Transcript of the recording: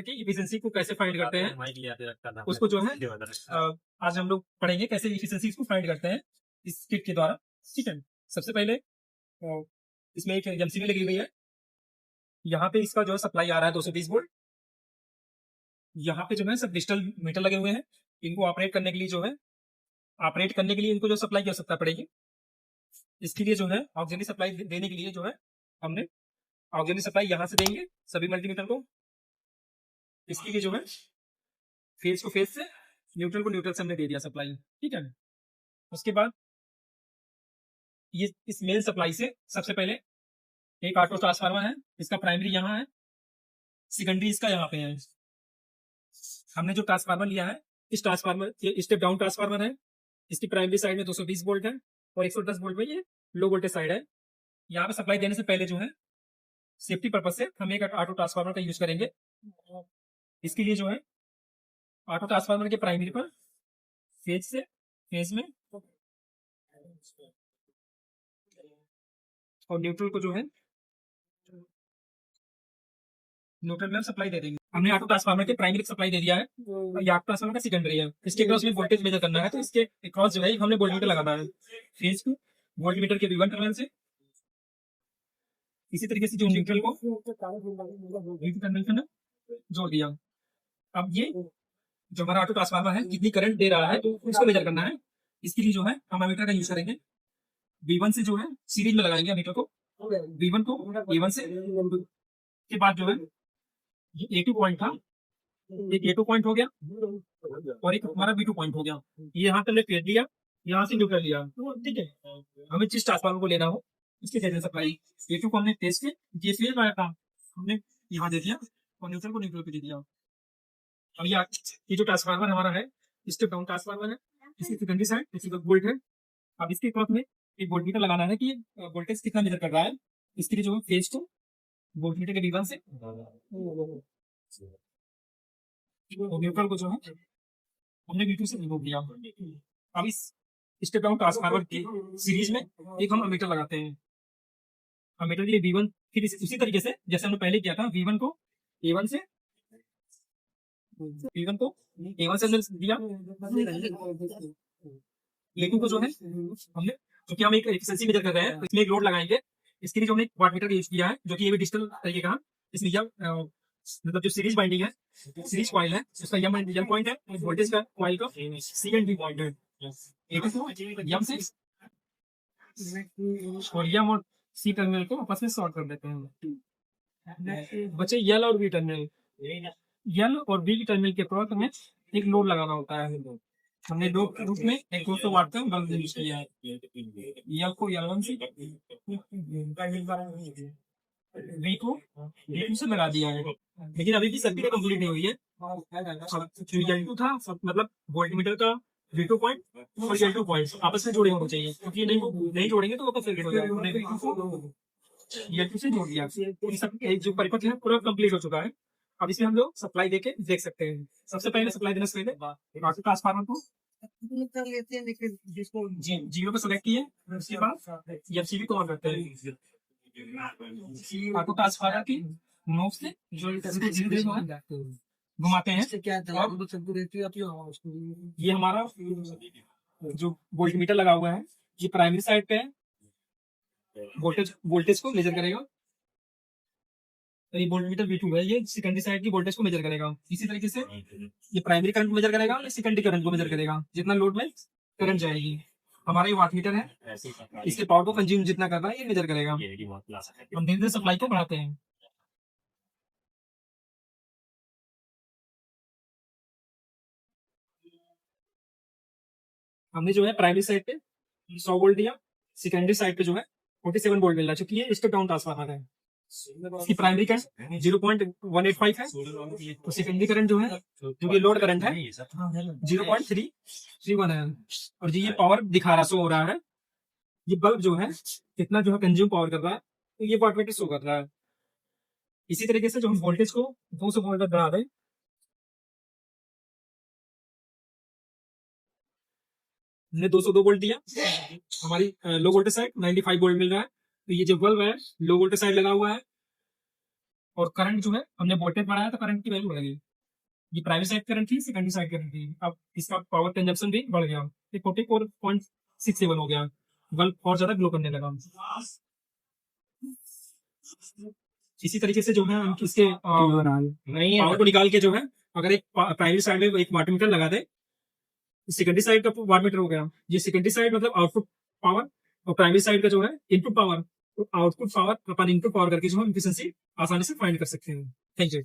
की इफिशिएंसी को कैसे फाइंड करते हैं उसको जो है आज हम लोग पढ़ेंगे कैसे इफिशिएंसी को फाइंड करते हैं इस किट के द्वारा। ठीक है, सबसे पहले इसमें एक एमसीबी लगी हुई है। यहाँ पे इसका जो है सप्लाई आ रहा है 220 वोल्ट। यहाँ पे जो है सब डिजिटल मीटर लगे हुए हैं। इनको ऑपरेट करने के लिए इनको जो सप्लाई की आवश्यकता पड़ेगी। इसके लिए जो है ऑक्सिलरी सप्लाई देने के लिए जो है हमने ऑक्सिलरी सप्लाई यहाँ से देंगे सभी मल्टीमीटर को। इसके लिए जो है फेज को फेज से, न्यूट्रल को न्यूट्रल से हमने दे दिया सप्लाई। ठीक है, उसके बाद ये इस मेन सप्लाई से सबसे पहले एक ऑटो ट्रांसफार्मर है, इसका प्राइमरी यहाँ है, सेकेंडरी इसका यहाँ पे है। हमने जो ट्रांसफार्मर लिया है इस ट्रांसफार्मर ये स्टेप डाउन ट्रांसफार्मर है। इसकी प्राइमरी साइड में 220 वोल्ट है और 110 वोल्ट में ये लो वोल्टेज साइड है। यहाँ पे सप्लाई देने से पहले जो है सेफ्टी पर्पज से हम एक ऑटो ट्रांसफार्मर का यूज करेंगे। इसके लिए जो है ऑटो ट्रांसफार्मर के प्राइमरी पर फेज से फेज में और न्यूट्रल को जो है न्यूट्रल में सप्लाई दे देंगे। हमने ऑटो ट्रांसफार्मर के प्राइमरी सप्लाई दे दिया है और ये ऑटो ट्रांसफार्मर का सेकेंडरी है। इसके क्रॉस में वोल्टेज मेजर करना है, तो इसके क्रॉस जो है हमने वोल्टमीटर लगाना है फेज को वोल्टमीटर के V1 टर्मिनल से। इसी तरीके से जो न्यूट्रल को V2 टर्मिनल से जोड़ दिया। अब ये जो हमारा ऑटो ट्रांसफार्मर है कितनी करंट दे रहा है तो इसको मेजर करना है। इसके लिए जो है हम अमीटर का यूज करेंगे। V1 से जो है सीरीज में लगाएंगे अमीटर को, V1 को A1 से के बाद जो है ये A2 पॉइंट था, एक A2 पॉइंट हो गया और एक हमारा V2 पॉइंट हो गया। ये यहाँ हमने फेज लिया, यहाँ से न्यूट्रल लिया। ठीक है, हमें जिस ट्रांसफार्मर को लेना हो इसके जैसे सप्लाई A2 को हमने फेज के ये फेज आया था हमने यहाँ दे दिया और न्यूट्रल को न्यूट्रल पे दे दिया। अब ये जो ट्रांसफार्मर हमारा है स्टेप डाउन ट्रांसफार्मर है, इसकी सेकेंडरी साइड 110 वोल्ट है। अब इसके क्रॉस में एक वोल्टमीटर लगाना है कि वोल्टेज कितना मेजर कर रहा है। इसके लिए जो है फेज को वोल्टमीटर के V1 से न्यूट्रल को जो है हमने V2 से रिमूव किया। अब इस स्टेप डाउन ट्रांसफार्मर की सीरीज में एक हम अमीटर लगाते हैं। अमीटर के लिए V1 फिर उसी तरीके से जैसे हमने पहले किया था V1 को A1 से हमने दिया। A2 को जो है हमने, क्योंकि हम एक एफिशिएंसी मेजर कर रहे हैं तो इसमें एक लोड लगाएंगे। इसके लिए जो हमने वाटमीटर का यूज किया है जो कि ये भी डिजिटल तरीके का। इसमें यह मतलब जो सीरीज बाइंडिंग है, सीरीज कॉइल है, उसका यम पॉइंट है, वोल्टेज का कॉइल का C एंड D पॉइंट है। A2 को यम से और यम और C टर्मिनल को आपस में शॉर्ट कर देते हैं। बचे यल और V टर्मिनल। यल और V टर्मिनल के क्रॉस में एक लोड लगाना होता है। हमने लोड के रूप में एक 200 वाट का बल्ब यूज किया है। यल को L1 से V को V2 से लगा दिया है, लेकिन अभी भी सर्किट कंप्लीट नहीं हुई है। L2 था मतलब वोल्टमीटर का V2 पॉइंट और L2 पॉइंट आपस में जुड़े होने चाहिए, क्योंकि नहीं जोड़ेंगे तो वापस सर्किट हो जाएगा। L2 से जोड़ दिया, जो परिपथ है पूरा कंप्लीट हो चुका है। अब इसमें हम लोग सप्लाई देके देख सकते हैं। सबसे पहले सप्लाई देने से पहले ऑटो ट्रांसफार्मर को जीरो पे सेलेक्ट किए, उसके बाद एमसीबी को ऑन करते हैं। ऑटो ट्रांसफार्मर की नोब से जो घुमाते हैं। ये हमारा जो वोल्टमीटर लगा हुआ है ये प्राइमरी साइड पे है, वोल्टेज को मेजर करेगा। ये वोल्टमीटर V2 है, ये सेकेंडरी साइड की वोल्टेज को मेजर करेगा। इसी तरीके से ये प्राइमरी करंट को मेजर करेगा और सेकेंडरी करंट को मेजर करेगा, जितना लोड में करंट जाएगी। हमारा ये वाटमीटर है, इसके पावर को कंज्यूम जितना कर रहा है ये मेजर करेगा। हम धीरे धीरे सप्लाई को बढ़ाते हैं। हमने जो है प्राइमरी साइड पे 100 वोल्ट दिया, सेकेंडरी साइड पे जो है 47 वोल्ट मिल रहा है, क्योंकि ये स्टेप डाउन ट्रांसफार्मर है। इसकी प्राइमरी करंट 0.185 है तो सेकेंडरी करंट जो है जो कि लोड करंट है 0.331 है। और जो ये पावर दिखा रहा शो हो रहा है, ये बल्ब जो है कितना जो है कंज्यूम पावर कर रहा है, तो ये वाटमीटर शो कर रहा है। इसी तरीके से जो हम वोल्टेज को 200 वोल्ट तक बढ़ा दें, हमने 202 वोल्ट दिया, हमारी लो वोल्टेज साइड 95 वोल्ट मिल रहा है। तो ये जो बल्ब है लो वोल्टेज साइड लगा हुआ है, और करंट जो है हमने वोल्टेज बढ़ाया तो करंट की वैल्यू बढ़ गई। ये प्राइमरी साइड करंट थी, सेकेंडरी साइड करंट थी। अब इसका पावर कंजप्शन भी बढ़ गया, 44.67 हो गया, बल्ब और ज्यादा ग्लो करने लगा। इसी तरीके से जो है हम इसके पावर को निकाल के जो है, अगर एक प्राइमरी साइड में एक वाटमीटर लगा दे, सेकेंडरी साइड का वाटमीटर हो गया। ये सेकेंडरी साइड मतलब आउटपुट पावर, और प्राइमरी साइड का जो है इनपुट पावर। तो आउटपुट पावर अपन इनपुट पावर करके जो हम एफिशिएंसी आसानी से फाइंड कर सकते हैं। Thank you.